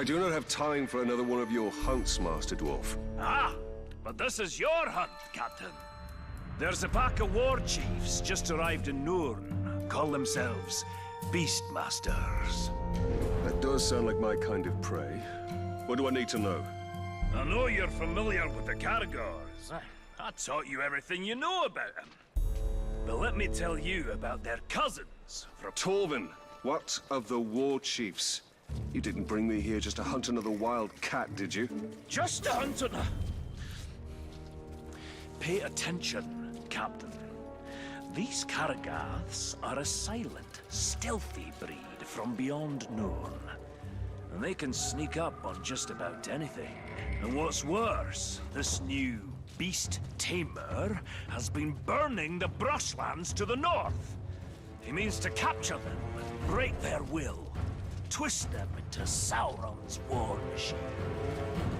I do not have time for another one of your hunts, Master Dwarf. Ah, but this is your hunt, Captain. There's a pack of war chiefs just arrived in Nurn. Call themselves Beastmasters. That does sound like my kind of prey. What do I need to know? I know you're familiar with the Caragors. I taught you everything you know about them. But let me tell you about their cousins from... Torvin, what of the war chiefs? You didn't bring me here just to hunt another wild cat, did you? Just to hunt another... Pay attention, Captain. These Caragaths are a silent, stealthy breed from beyond Nurn. And they can sneak up on just about anything. And what's worse, this new beast tamer has been burning the brushlands to the north. He means to capture them, break their will, twist them into Sauron's war machine.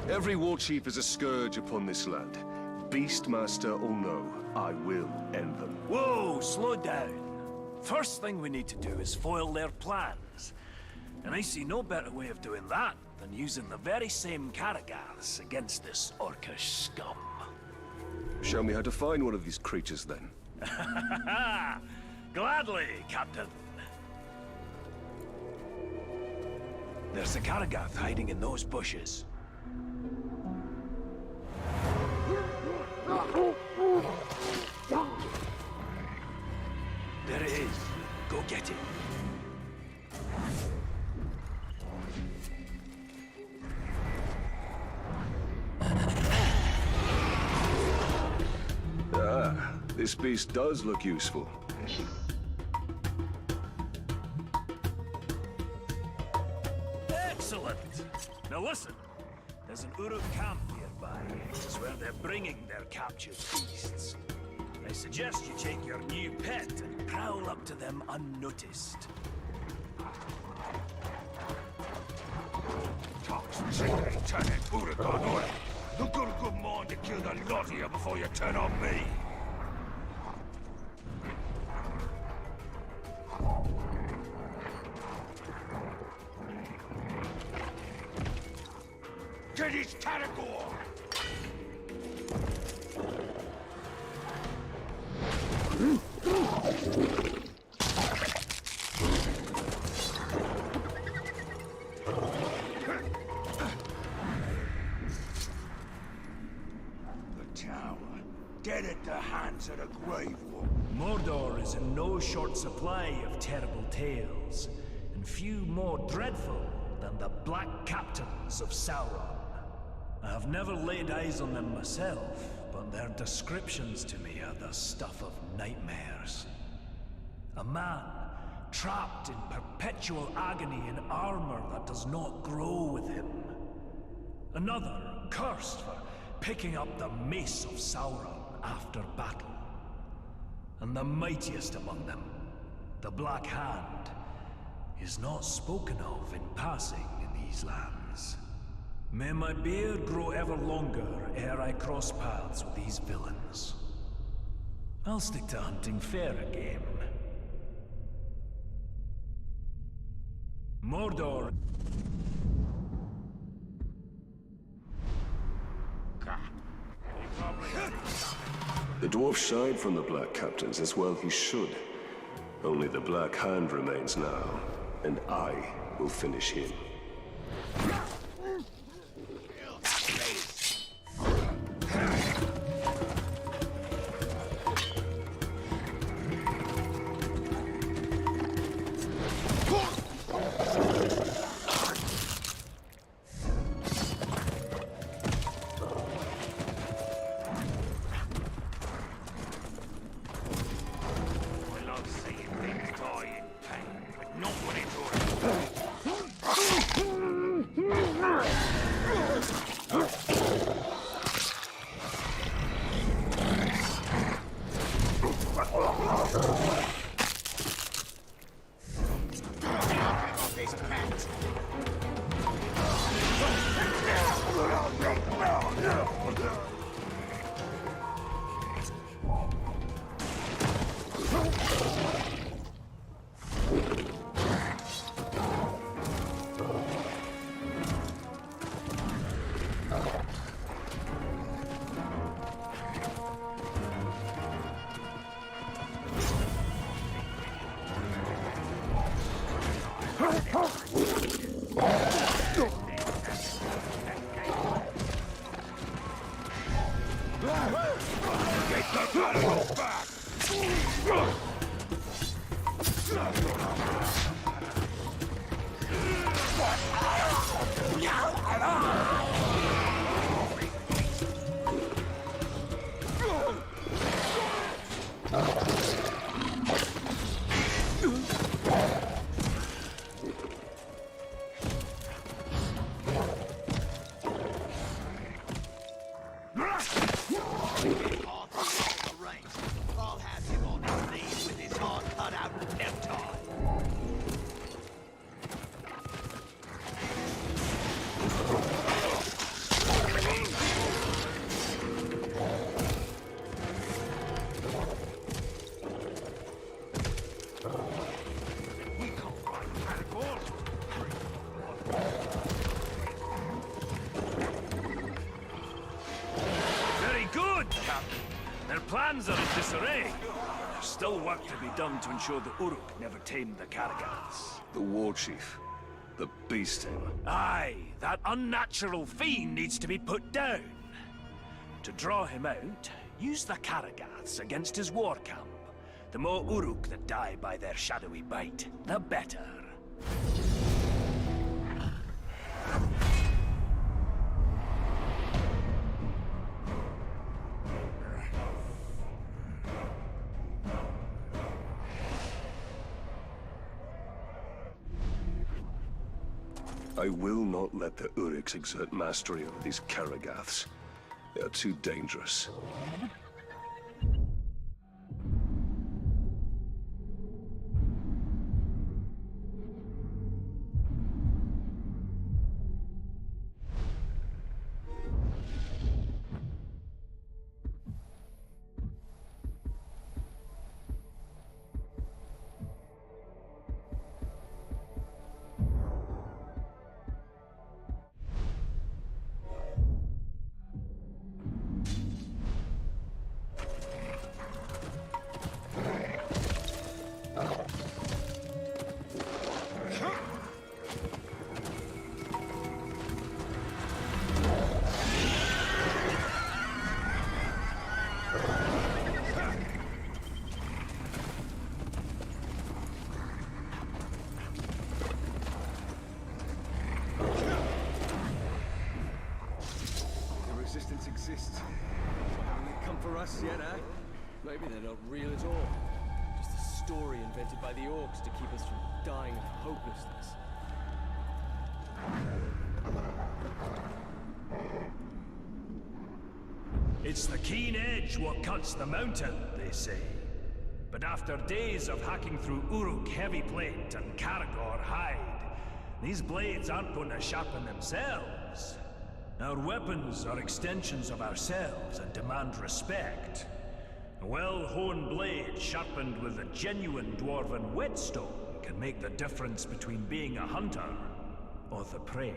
Every war chief is a scourge upon this land. Beastmaster or no, I will end them. Whoa, slow down. First thing we need to do is foil their plans. And I see no better way of doing that than using the very same Caragaths against this orcish scum. Show me how to find one of these creatures, then. Gladly, Captain. There's a Caragath hiding in those bushes. There it is. Go get it. Ah, this beast does look useful. Excellent! Now listen, there's an Uruk camp nearby. It's where they're bringing their captured beasts. I suggest you take your new pet and prowl up to them unnoticed. Turn it, Uruk on oil. You've got a good mind to kill the lot of you before you turn on me. Get his Caragor! Dead at the hands of the Grave Wolf. Mordor is in no short supply of terrible tales, and few more dreadful than the Black Captains of Sauron. I have never laid eyes on them myself, but their descriptions to me are the stuff of nightmares. A man trapped in perpetual agony in armor that does not grow with him. Another cursed for picking up the mace of Sauron after battle. And the mightiest among them, the Black Hand, is not spoken of in passing in these lands. May my beard grow ever longer ere I cross paths with these villains. I'll stick to hunting fairer game. Mordor. The dwarf shied from the Black Captains, as well he should. Only the Black Hand remains now, and I will finish him. Not when it's Get the animal back! I'll have him on his knees with his heart cut out in no time. Very good, Captain. Their plans are in disarray. There's still work to be done to ensure the Uruk never tamed the Karagats. The war chief. The beast tamer. Aye, that unnatural fiend needs to be put down. To draw him out, use the Karagats against his war camp. The more Uruk that die by their shadowy bite, the better. I will not let the Uruks exert mastery over these Karagaths. They are too dangerous. Resistance exists. Haven't they come for us yet, eh? Maybe they're not real at all. Just a story invented by the orcs to keep us from dying of hopelessness. It's the keen edge what cuts the mountain, they say. But after days of hacking through Uruk heavy plate and Karagor hide, these blades aren't going to sharpen themselves. Our weapons are extensions of ourselves and demand respect. A well-honed blade sharpened with a genuine dwarven whetstone can make the difference between being a hunter or the prey.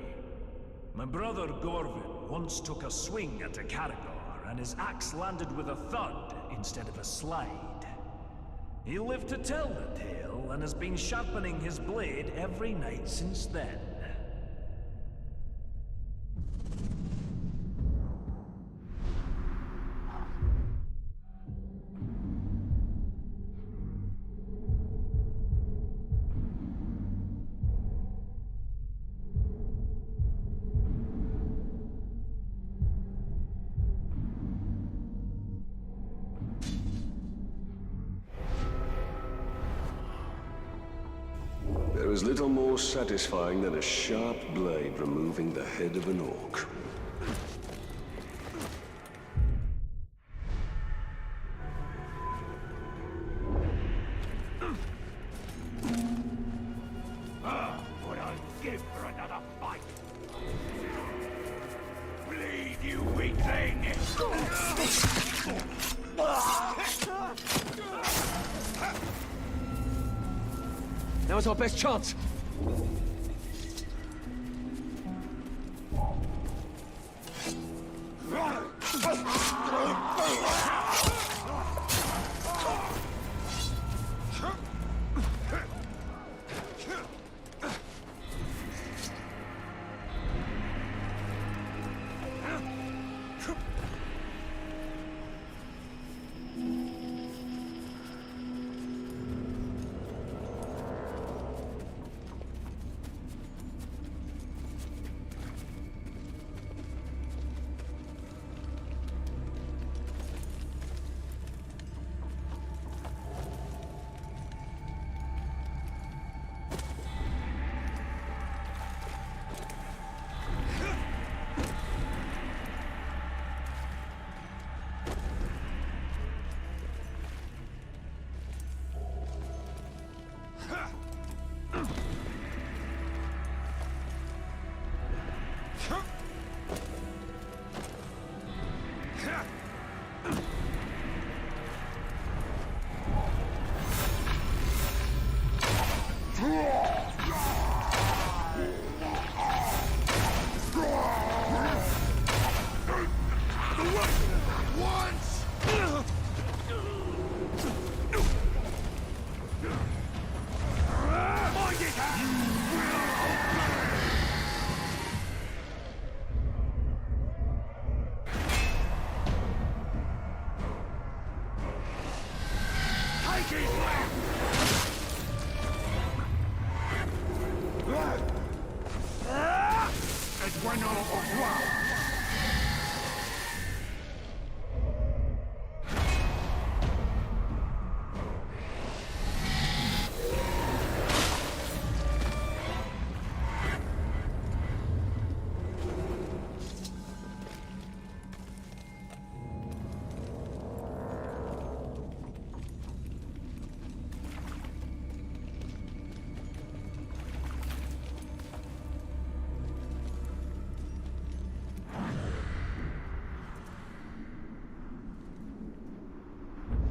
My brother Gorvin once took a swing at a Karagor, and his axe landed with a thud instead of a slide. He lived to tell the tale, and has been sharpening his blade every night since then. There is little more satisfying than a sharp blade removing the head of an orc. What I'd give for another fight! Bleed, you weak thing! Now's our best chance!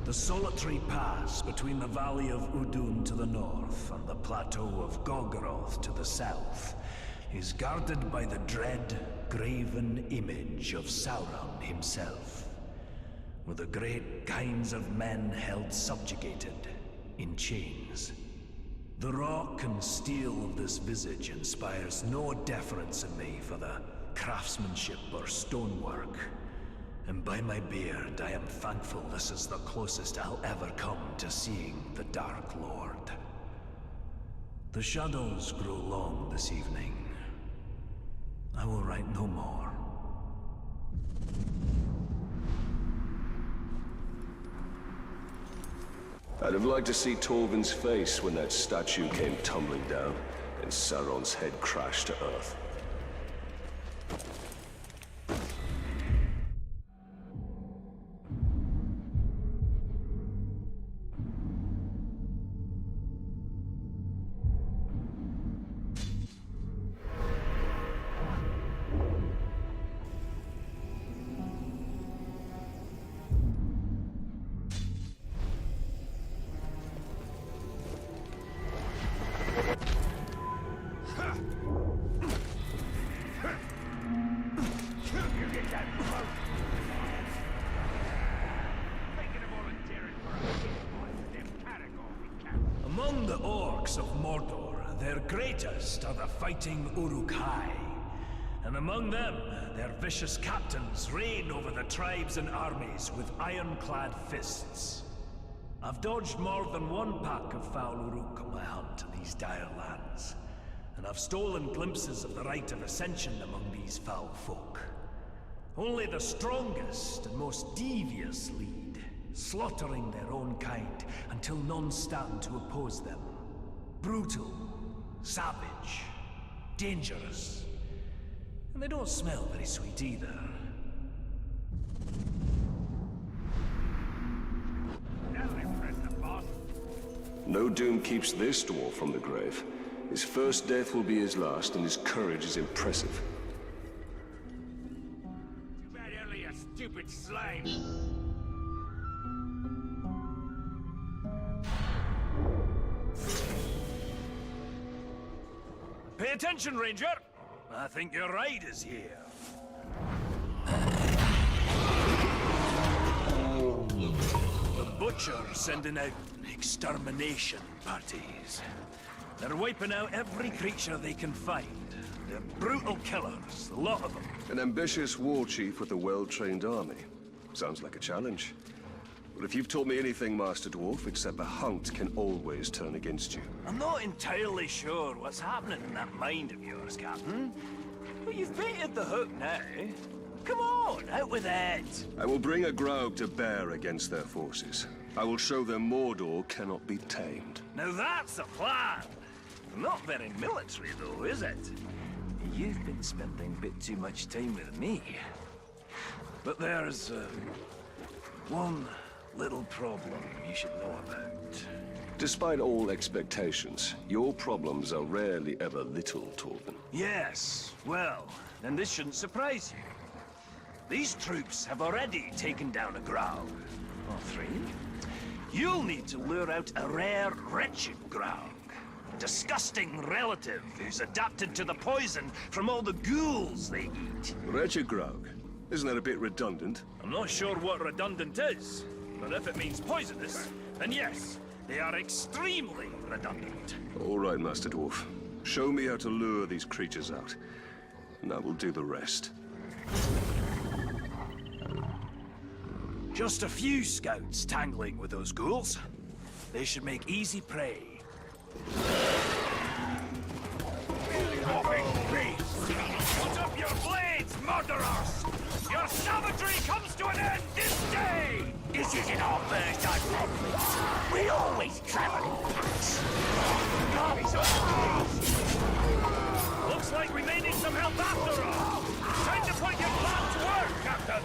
The solitary pass between the Valley of Udun to the north and the plateau of Gogoroth to the south is guarded by the dread, graven image of Sauron himself, with the great kinds of men held subjugated in chains. The rock and steel of this visage inspires no deference in me for the craftsmanship or stonework. And by my beard, I am thankful this is the closest I'll ever come to seeing the Dark Lord. The shadows grow long this evening. I will write no more. I'd have liked to see Torvin's face when that statue came tumbling down and Sauron's head crashed to earth. Among the orcs of Mordor, their greatest are the fighting Uruk-hai. And among them, their vicious captains reign over the tribes and armies with ironclad fists. I've dodged more than one pack of foul Uruk on my hunt to these dire lands, and I've stolen glimpses of the rite of ascension among these foul folk. Only the strongest and most devious lead, slaughtering their own kind until none stand to oppose them. Brutal, savage, dangerous. And they don't smell very sweet either. No doom keeps this dwarf from the grave. His first death will be his last, and his courage is impressive. Too bad only a stupid slave. Pay attention, Ranger! I think your ride is here. The Butcher's sending out extermination parties. They're wiping out every creature they can find. They're brutal killers, a lot of them. An ambitious war chief with a well-trained army. Sounds like a challenge. But if you've taught me anything, Master Dwarf, it's that the hunt can always turn against you. I'm not entirely sure what's happening in that mind of yours, Captain. But you've baited the hook now. Come on, out with it! I will bring a Graug to bear against their forces. I will show them Mordor cannot be tamed. Now that's a plan! Not very military, though, is it? You've been spending a bit too much time with me. But there's, one little problem you should know about. Despite all expectations, your problems are rarely ever little, Torvin. Yes, well, then this shouldn't surprise you. These troops have already taken down a Graug. Or three. You'll need to lure out a rare, wretched Graug. A disgusting relative who's adapted to the poison from all the ghouls they eat. Wretched Graug? Isn't that a bit redundant? I'm not sure what redundant is, but if it means poisonous, then yes, they are extremely redundant. All right, Master Dwarf. Show me how to lure these creatures out, and I will do the rest. Just a few scouts tangling with those ghouls. They should make easy prey. Put up your blades, murderers! Your savagery comes to an end this day! This isn't our first time problem. We always travel in packs. Looks like we may need some help after all. Time to put your plan to work, Captain!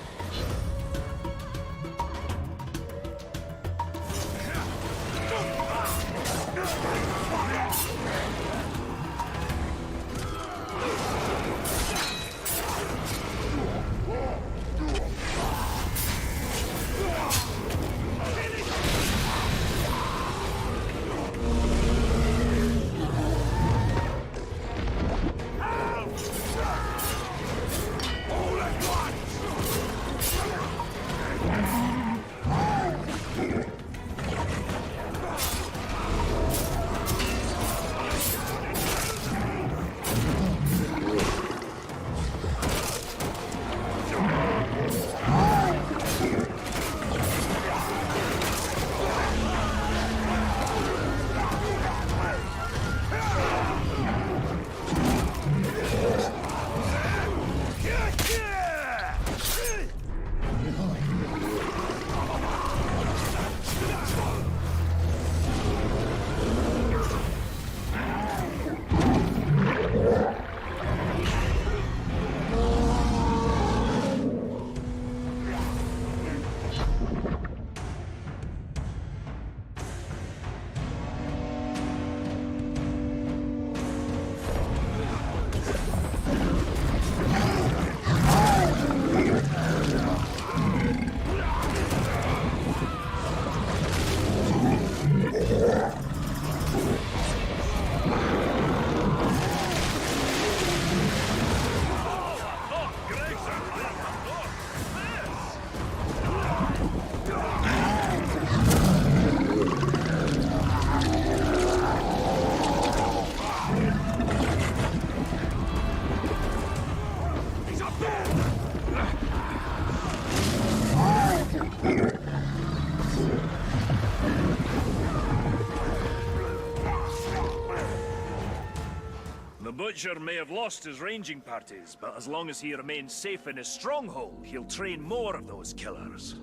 The Butcher may have lost his ranging parties, but as long as he remains safe in his stronghold, he'll train more of those killers.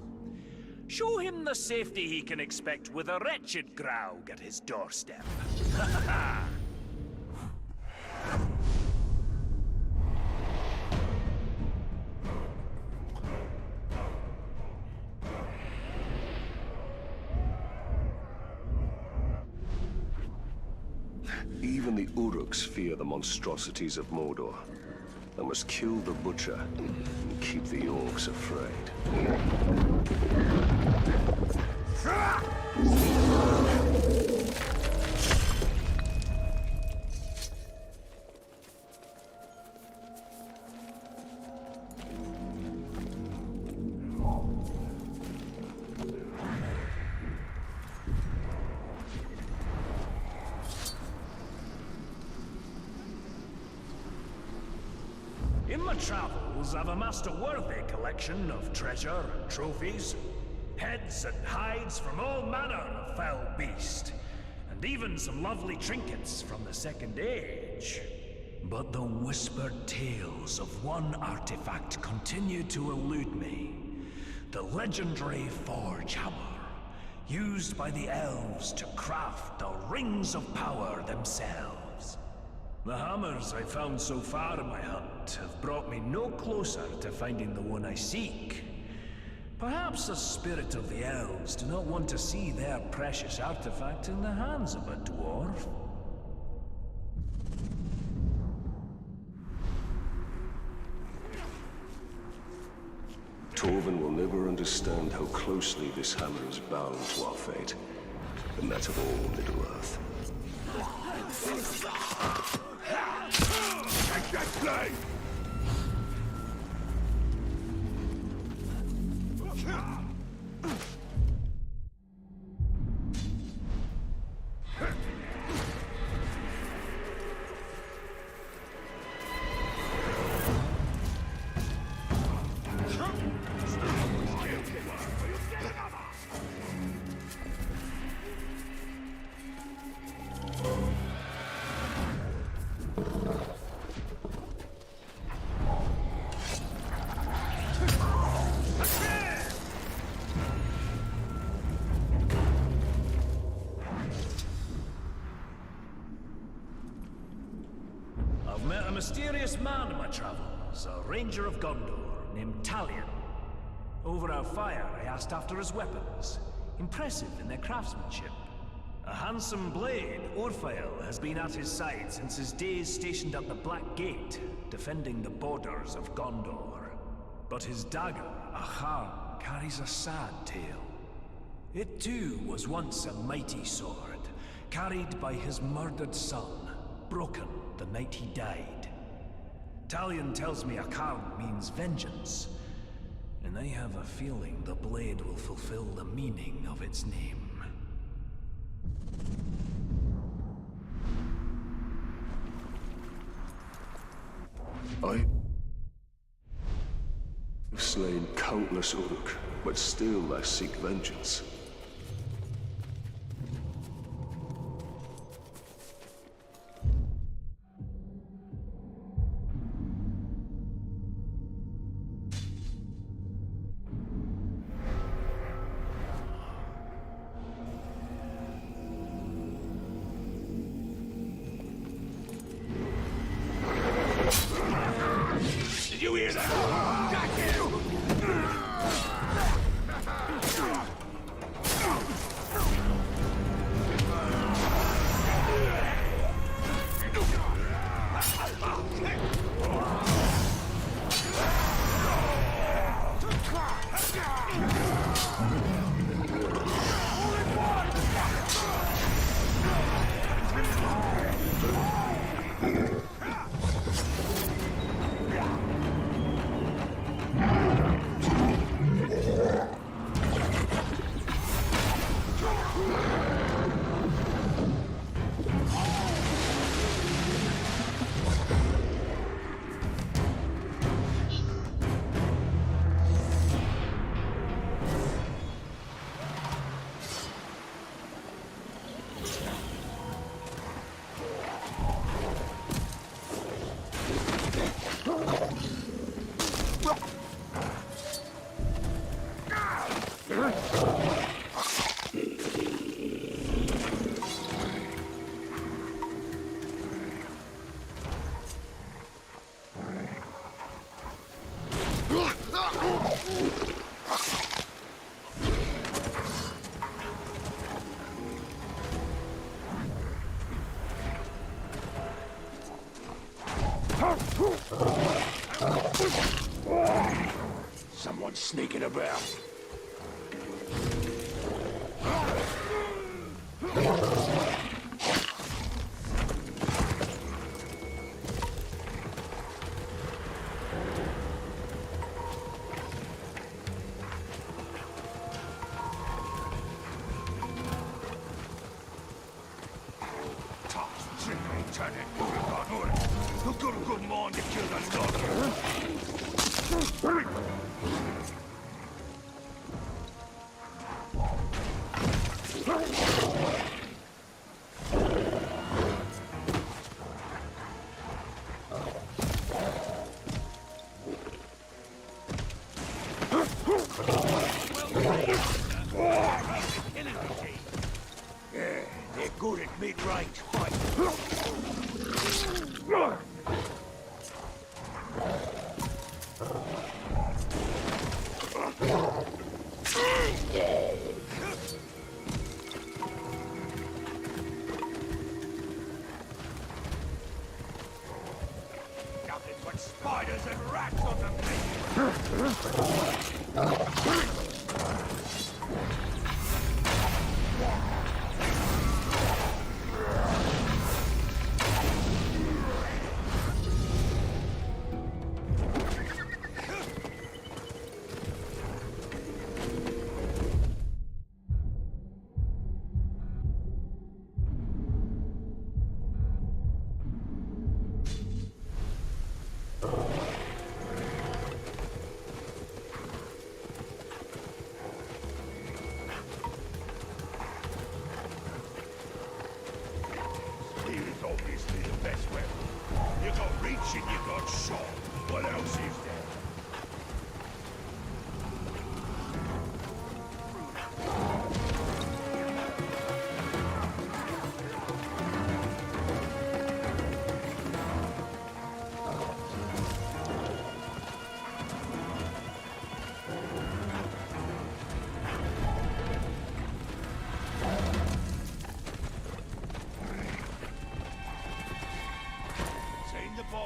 Show him the safety he can expect with a wretched Graug at his doorstep. Even the Uruks fear the monstrosities of Mordor. I must kill the Butcher and keep the Orcs afraid. In my travels, I've amassed a worthy collection of treasure and trophies, heads and hides from all manner of foul beast, and even some lovely trinkets from the Second Age. But the whispered tales of one artifact continue to elude me. The legendary Forge Hammer, used by the elves to craft the Rings of Power themselves. The hammers I've found so far in my hunt have brought me no closer to finding the one I seek. Perhaps the spirit of the elves do not want to see their precious artifact in the hands of a dwarf. Torvin will never understand how closely this hammer is bound to our fate, and that of all Middle-earth. Take that blade! I've met a mysterious man in my travels, a ranger of Gondor named Talion. Over our fire, I asked after his weapons, impressive in their craftsmanship. A handsome blade, Orphael, has been at his side since his days stationed at the Black Gate, defending the borders of Gondor. But his dagger, Ahar, carries a sad tale. It too was once a mighty sword, carried by his murdered son, broken the night he died. Talion tells me Akarn means vengeance, and I have a feeling the blade will fulfill the meaning of its name. I've slain countless Uruk, but still I seek vengeance. Did you hear that? Got you! Someone's sneaking about. Who got a good mind to kill the lot of you? Yeah, they're good at mid-range fighting. Nothing but spiders and rats on the place.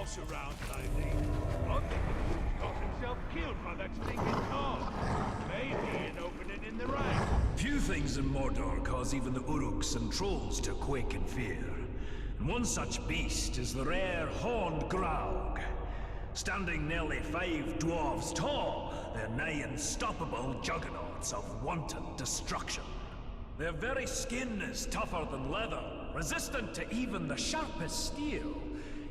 else around lately. I think he got himself killed by that stinking car. Maybe an opening in the rain. Few things in Mordor cause even the Uruks and trolls to quake in fear. And one such beast is the rare horned Graug. Standing nearly 5 dwarves tall, they're nigh unstoppable juggernauts of wanton destruction. Their very skin is tougher than leather, resistant to even the sharpest steel,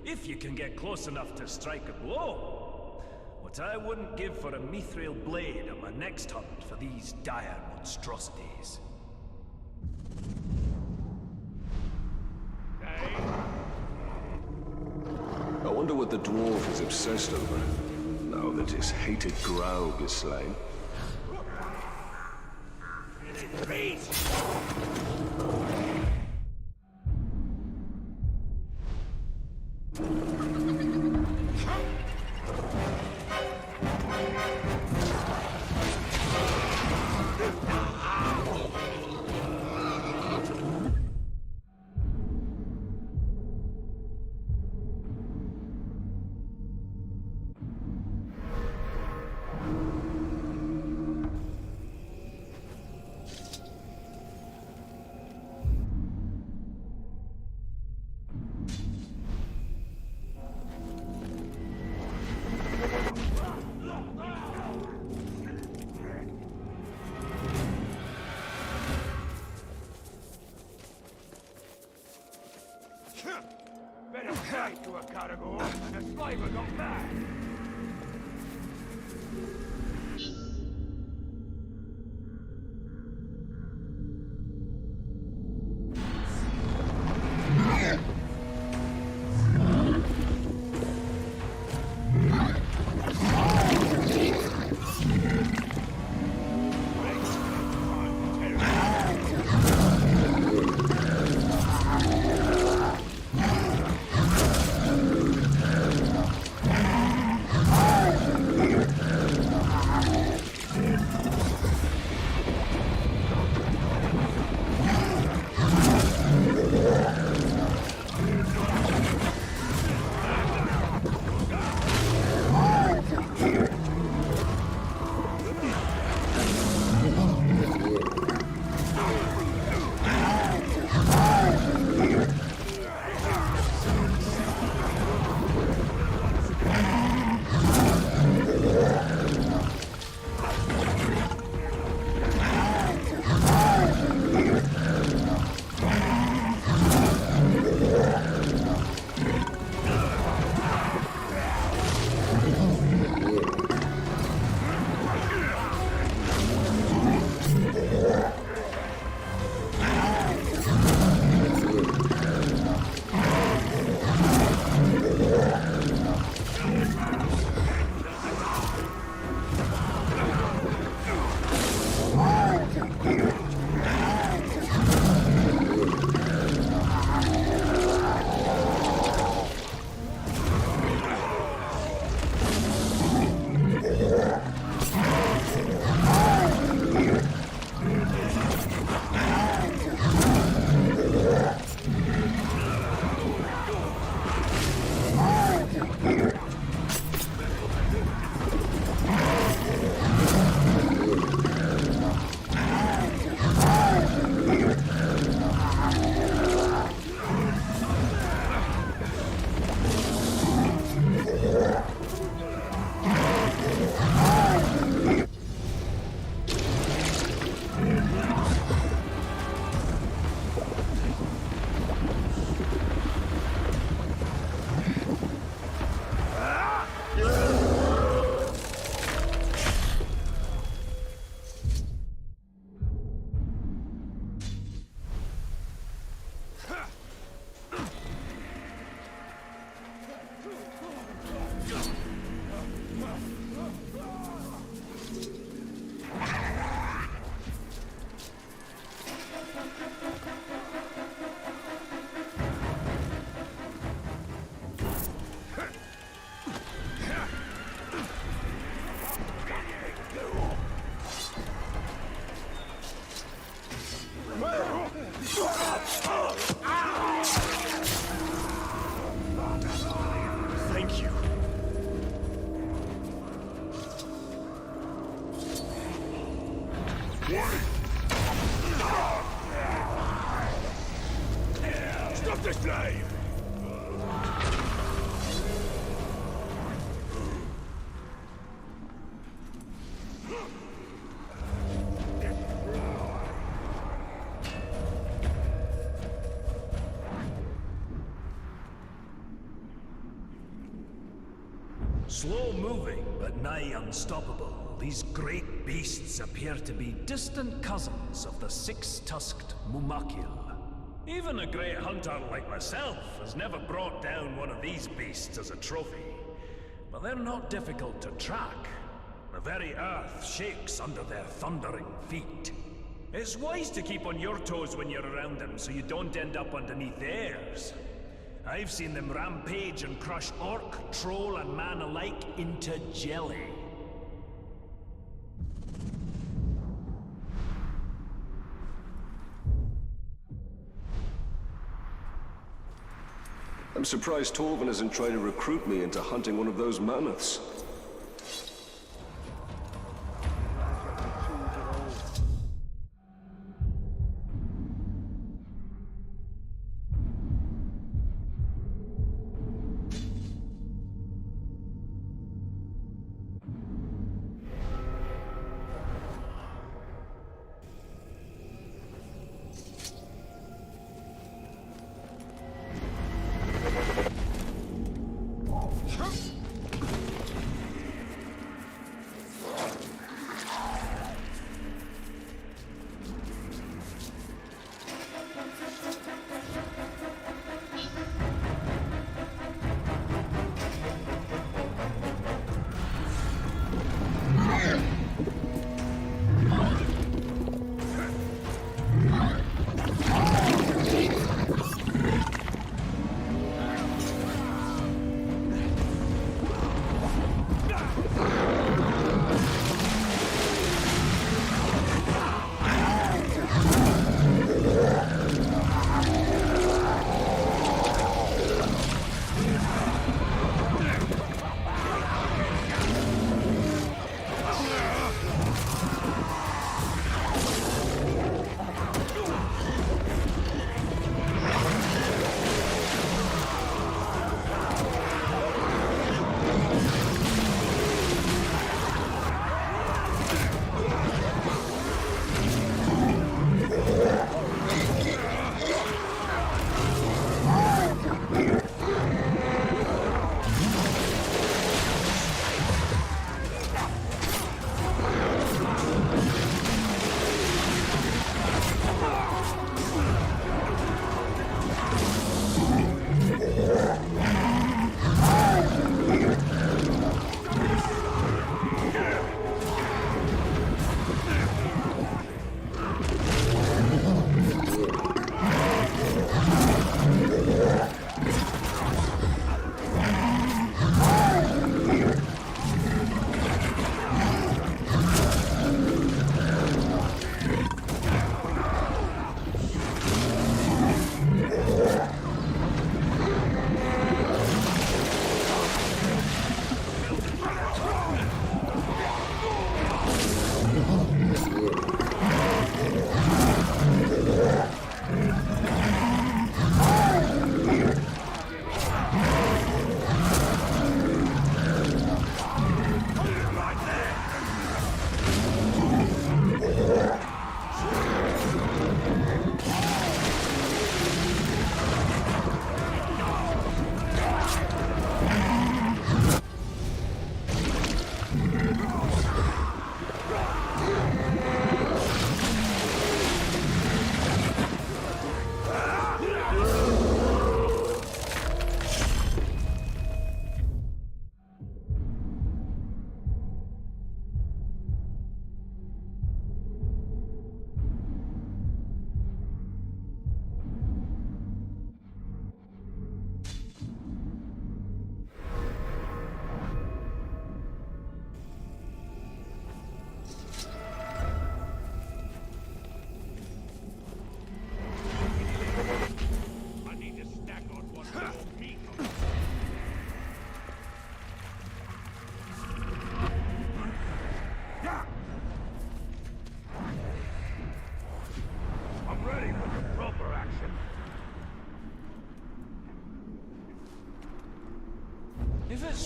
if you can get close enough to strike a blow. What I wouldn't give for a mithril blade on my next hunt for these dire monstrosities. I wonder what the dwarf is obsessed over, now that his hated Graug is slain. Better fight to a caragor, and a slaver got mad. Stop this flame! Slow moving, but nigh unstoppable, these great beasts appear to be distant cousins of the six-tusked Mumakil. Even a great hunter like myself has never brought down one of these beasts as a trophy. But they're not difficult to track. The very earth shakes under their thundering feet. It's wise to keep on your toes when you're around them so you don't end up underneath theirs. I've seen them rampage and crush orc, troll, and man alike into jelly. I'm surprised Torvin isn't trying to recruit me into hunting one of those mammoths.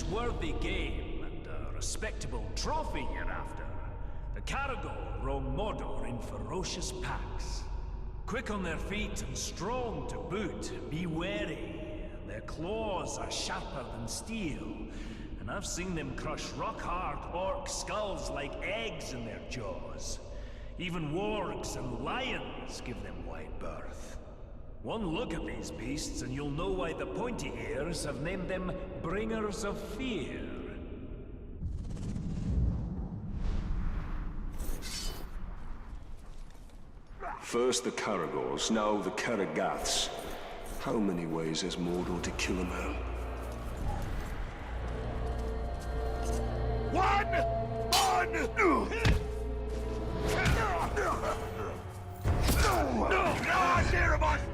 worthy game and a respectable trophy you're after, the Caragor roam Mordor in ferocious packs. Quick on their feet and strong to boot, be wary. Their claws are sharper than steel, and I've seen them crush rock-hard orc skulls like eggs in their jaws. Even wargs and lions give them wide berth. One look at these beasts and you'll know why the pointy ears have named them Bringers of Fear. First the Caragors, now the Caragaths. How many ways has Mordor to kill a man?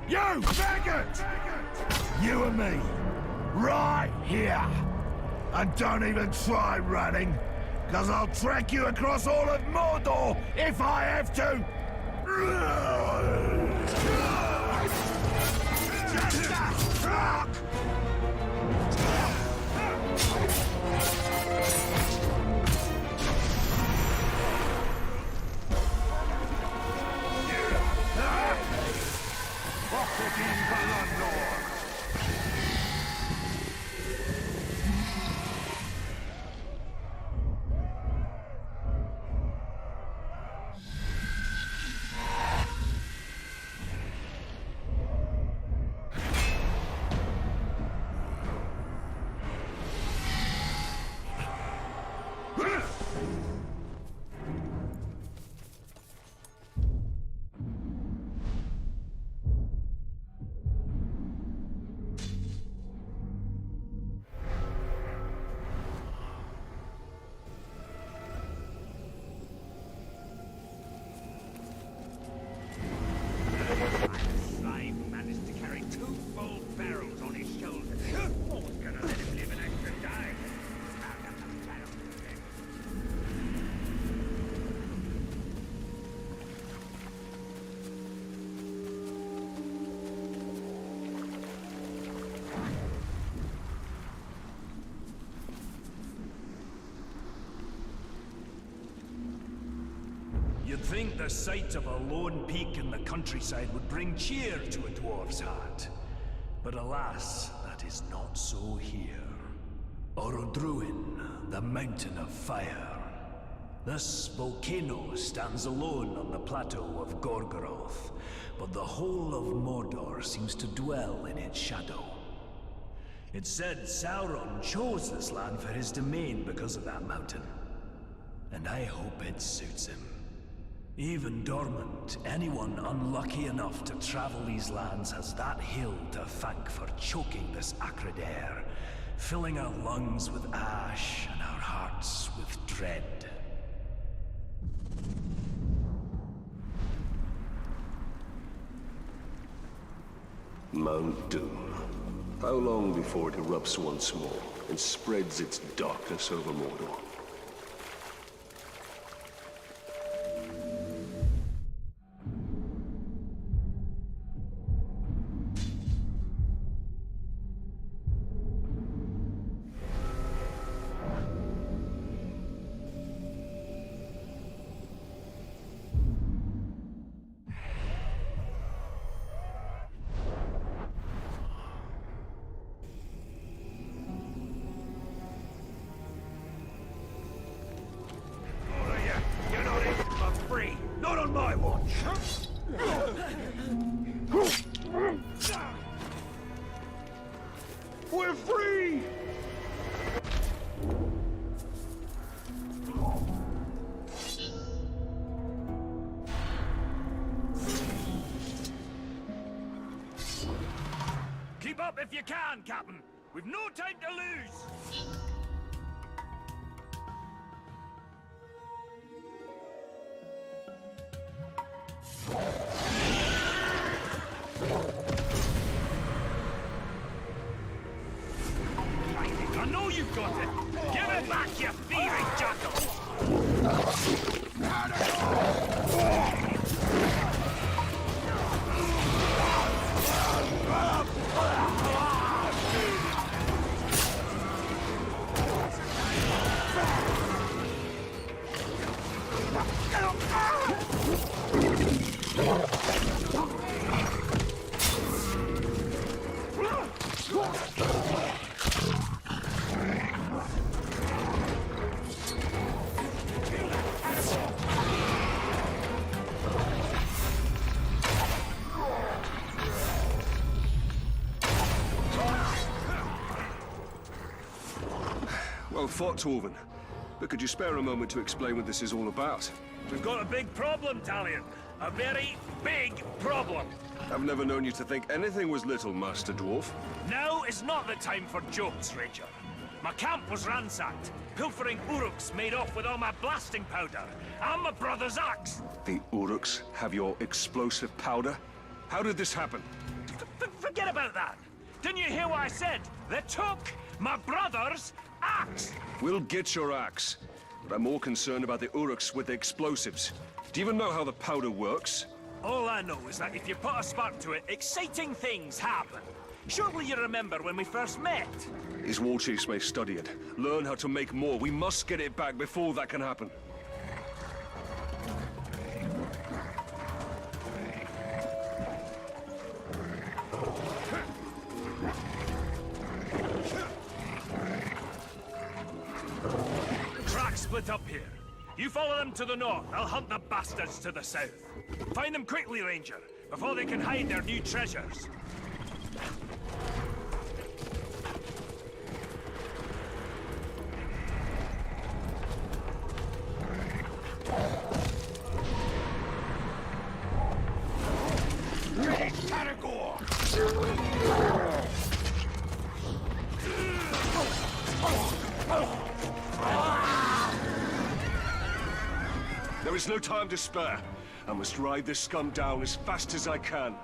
You faggot! You and me, right here. And don't even try running, because I'll track you across all of Mordor if I have to! You'd think the sight of a lone peak in the countryside would bring cheer to a dwarf's heart. But alas, that is not so here. Orodruin, the Mountain of Fire. This volcano stands alone on the plateau of Gorgoroth, but the whole of Mordor seems to dwell in its shadow. It's said Sauron chose this land for his domain because of that mountain. And I hope it suits him. Even dormant, anyone unlucky enough to travel these lands has that hill to thank for choking this acrid air, filling our lungs with ash and our hearts with dread. Mount Doom. How long before it erupts once more and spreads its darkness over Mordor? Not on my watch! We're free! Keep up if you can, Captain. We've no time to lose. I know you've got it! Give it back, you thieving jackal! well fought, Torvin. But could you spare a moment to explain what this is all about? We've got a big problem, Talion. A very big problem. I've never known you to think anything was little, Master Dwarf. Now is not the time for jokes, Ranger. My camp was ransacked. Pilfering Uruks made off with all my blasting powder. And my brother's axe. The Uruks have your explosive powder? How did this happen? Forget about that. Didn't you hear what I said? They took my brother's axe. We'll get your axe. But I'm more concerned about the Uruks with the explosives. Do you even know how the powder works? All I know is that if you put a spark to it, exciting things happen. Surely you remember when we first met? His war chiefs may study it, learn how to make more. We must get it back before that can happen. Tracks split up here. You follow them to the north, I'll hunt the bastards to the south. Find them quickly, Ranger, before they can hide their new treasures. There is no time to spare. I must ride this scum down as fast as I can.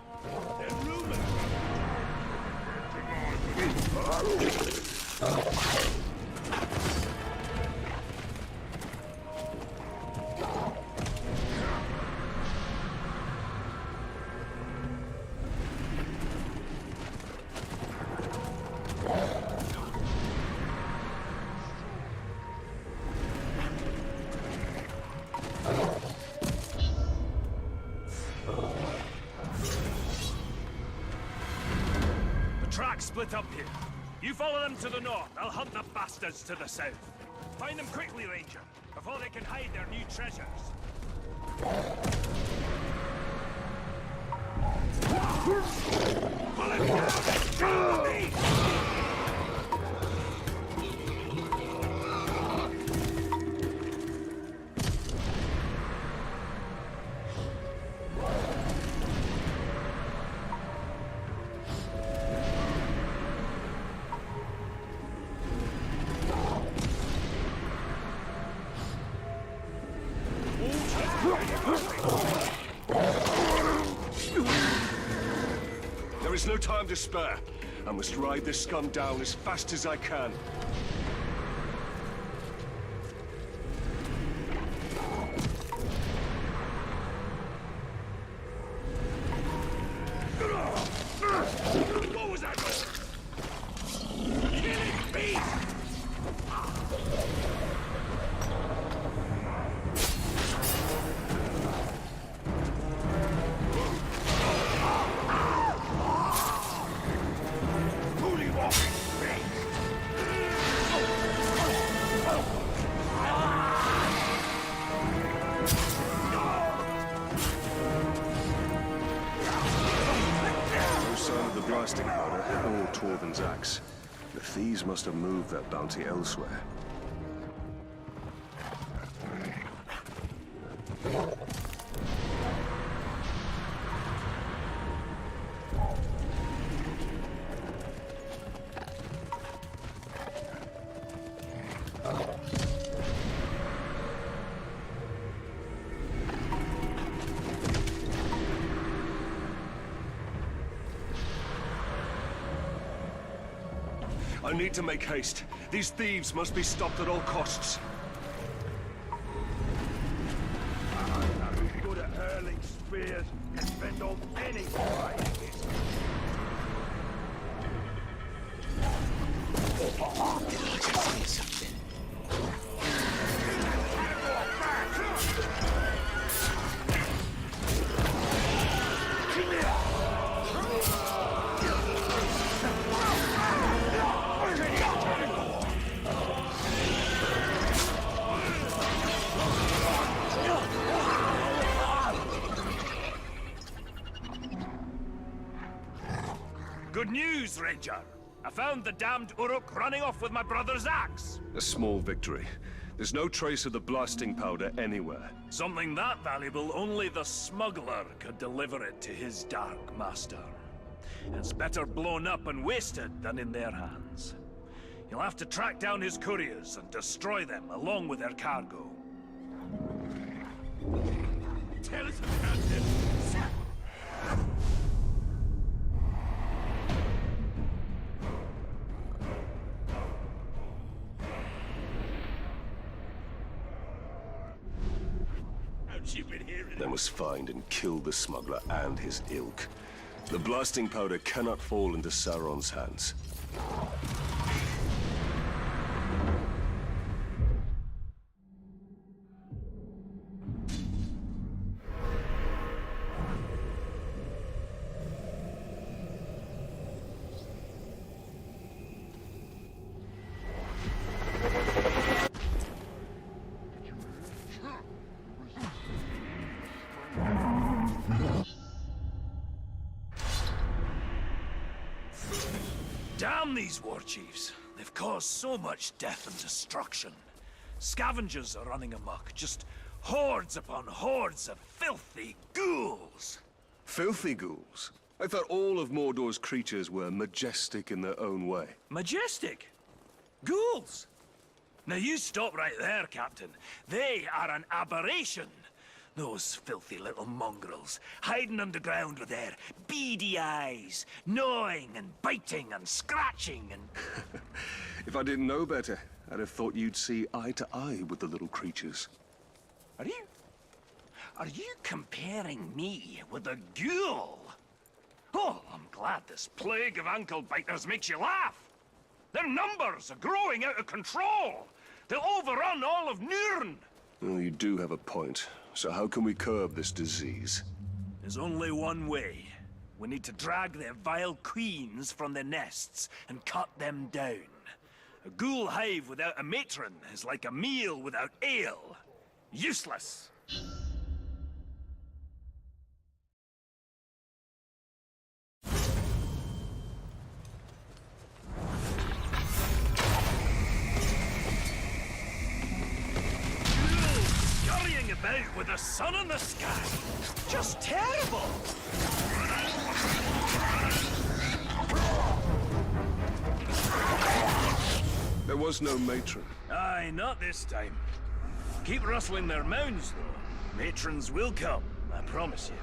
Tracks split up here. You follow them to the north, I'll hunt the bastards to the south. Find them quickly, Ranger, before they can hide their new treasures. There is no time to spare. I must ride this scum down as fast as I can. What was that noise? Killing beast! Blasting powder or Torvin's axe. The thieves must have moved their bounty elsewhere. I need to make haste. These thieves must be stopped at all costs. I'm good at hurling spears and spend on any fight. Good news, Ranger. I found the damned Uruk running off with my brother's axe. A small victory. There's no trace of the blasting powder anywhere. Something that valuable, only the smuggler could deliver it to his dark master. It's better blown up and wasted than in their hands. You'll have to track down his couriers and destroy them along with their cargo. Tell us about them. How'd you been hearing? Then must find and kill the smuggler and his ilk. The blasting powder cannot fall into Sauron's hands. Damn these war chiefs. They've caused so much death and destruction. Scavengers are running amok, just hordes upon hordes of filthy ghouls. Filthy ghouls? I thought all of Mordor's creatures were majestic in their own way. Majestic? Ghouls? Now you stop right there, Captain. They are an aberration. Those filthy little mongrels, hiding underground with their beady eyes, gnawing and biting and scratching and... If I didn't know better, I'd have thought you'd see eye to eye with the little creatures. Are you comparing me with a ghoul? Oh, I'm glad this plague of ankle biters makes you laugh. Their numbers are growing out of control. They'll overrun all of Nirn. Well, you do have a point. So how can we curb this disease? There's only one way. We need to drag their vile queens from their nests and cut them down. A ghoul hive without a matron is like a meal without ale. Useless. Scurrying about with the sun in the sky. Just terrible. There was no matron. Aye, not this time. Keep rustling their mounds, though. Matrons will come, I promise you.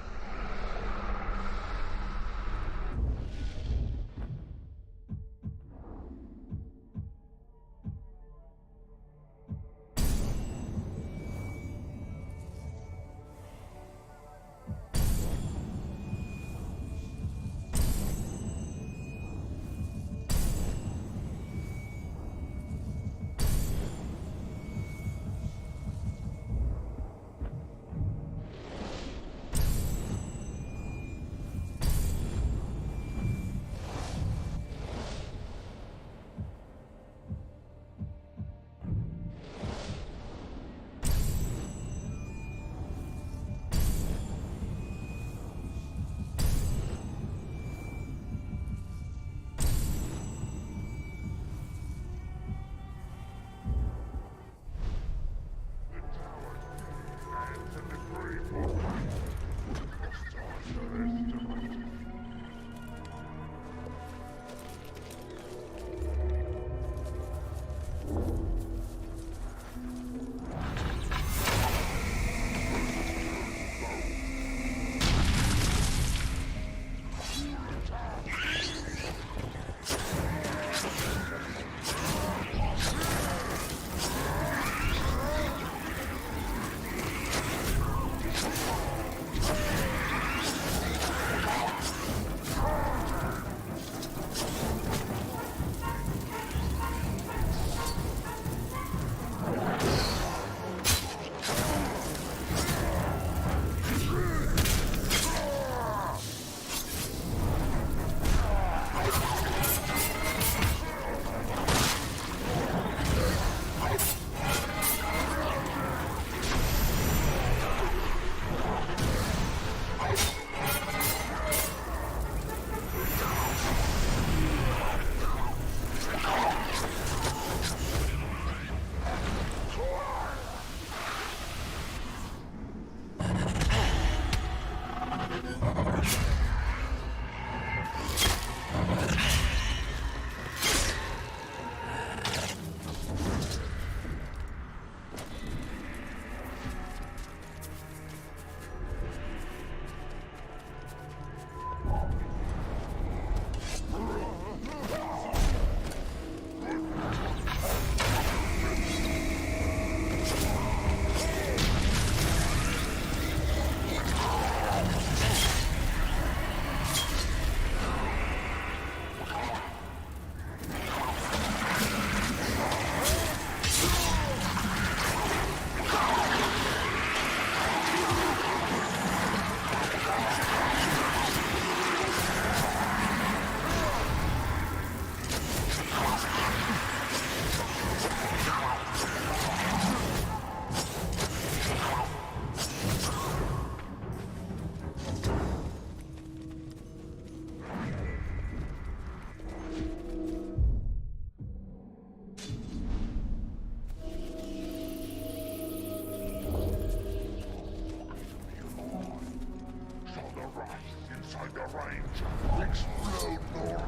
range. Explode, Mordor.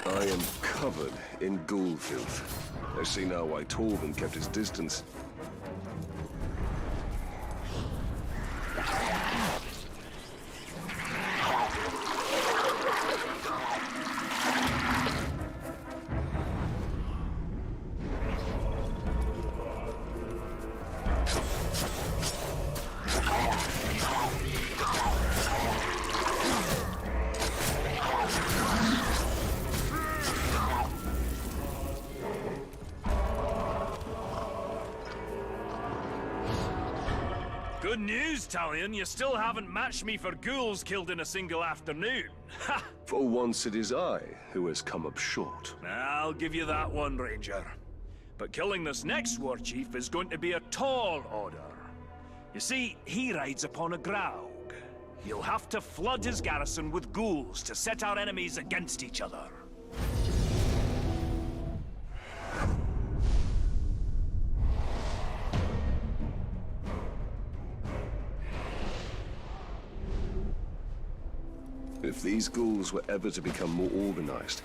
I am covered in ghoul filth. I see now why Torben kept his distance. Good news, Talion. You still haven't matched me for ghouls killed in a single afternoon. Ha! For once it is I who has come up short. I'll give you that one, Ranger. But killing this next war chief is going to be a tall order. You see, he rides upon a Graug. You'll have to flood his garrison with ghouls to set our enemies against each other. If these ghouls were ever to become more organized,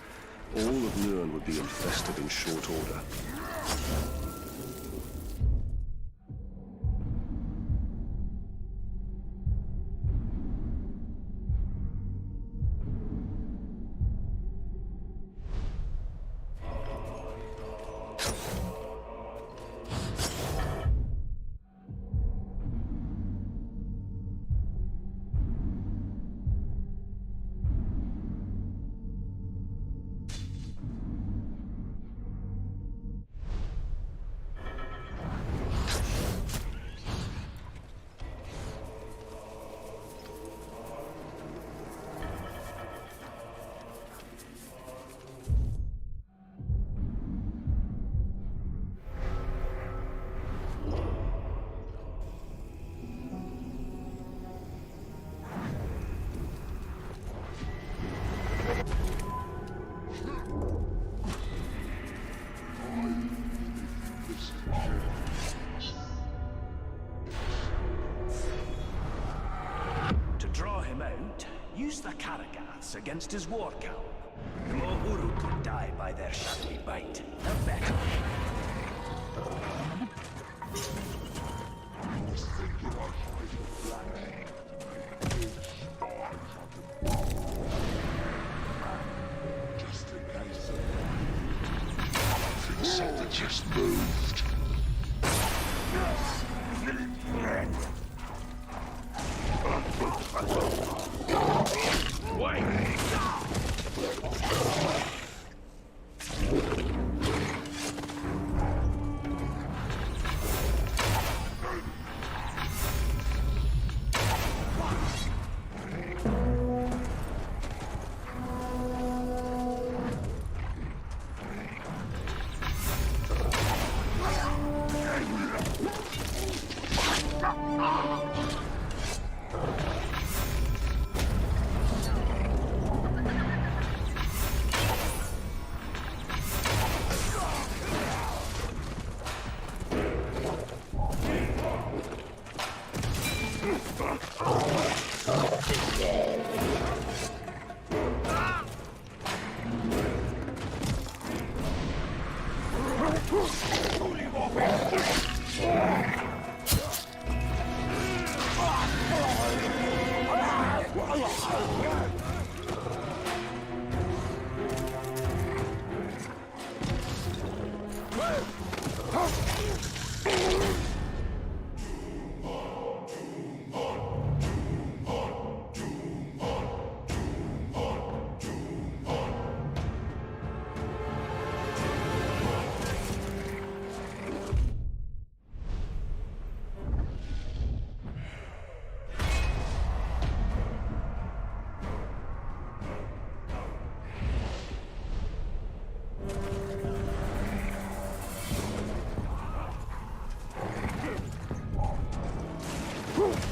all of Nirn would be infested in short order. Use the Karagaths against his war camp. The more Uruk can die by their shadowy bite, the better. Something just moved.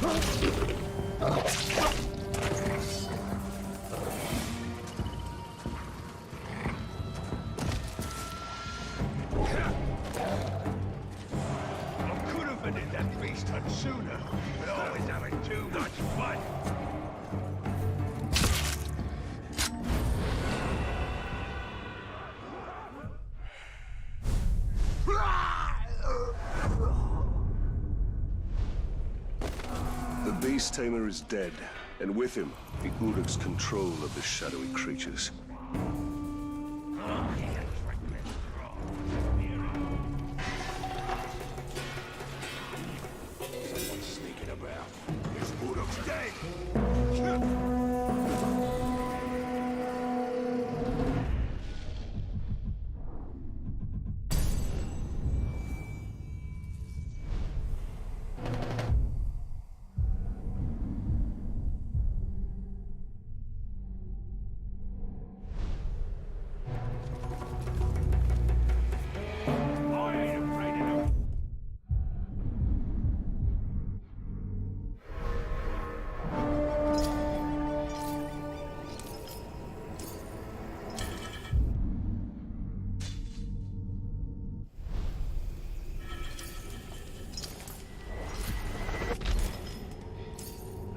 I could have been in that beast hut sooner, but always having too much fun. The Beast Tamer is dead, and with him, the Uruk's control of the shadowy creatures. Someone's sneaking about. This Uruk's dead. I ain't afraid of no.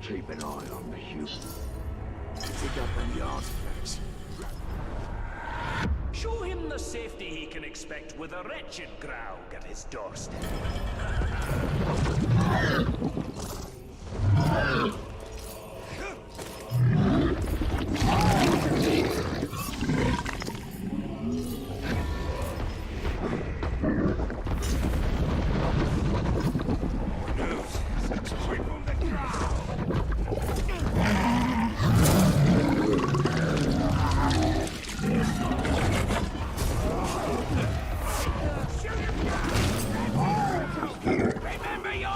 Keep an eye on the Houston. Pick up any artifacts. Show him the safety he can expect with a wretched Graug at his doorstep. Triple the crowd. Remember your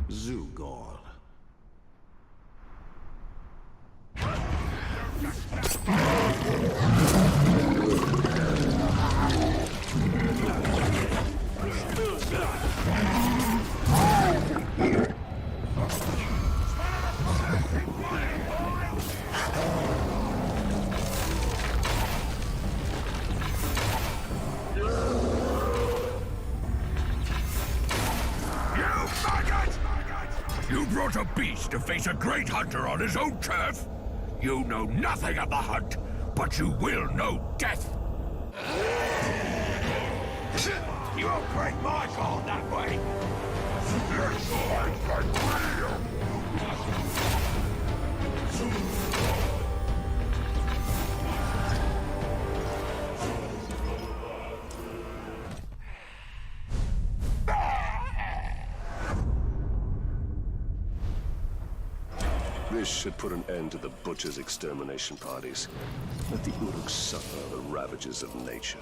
Zugor. You brought a beast to face a great hunter on his own turf? You know nothing of the hunt, but you will know death. You won't break my fall that way. This should put an end to the Butcher's extermination parties. Let the Uruk suffer the ravages of nature.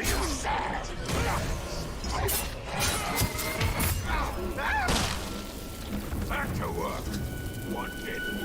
you said! Back to work. Wanted.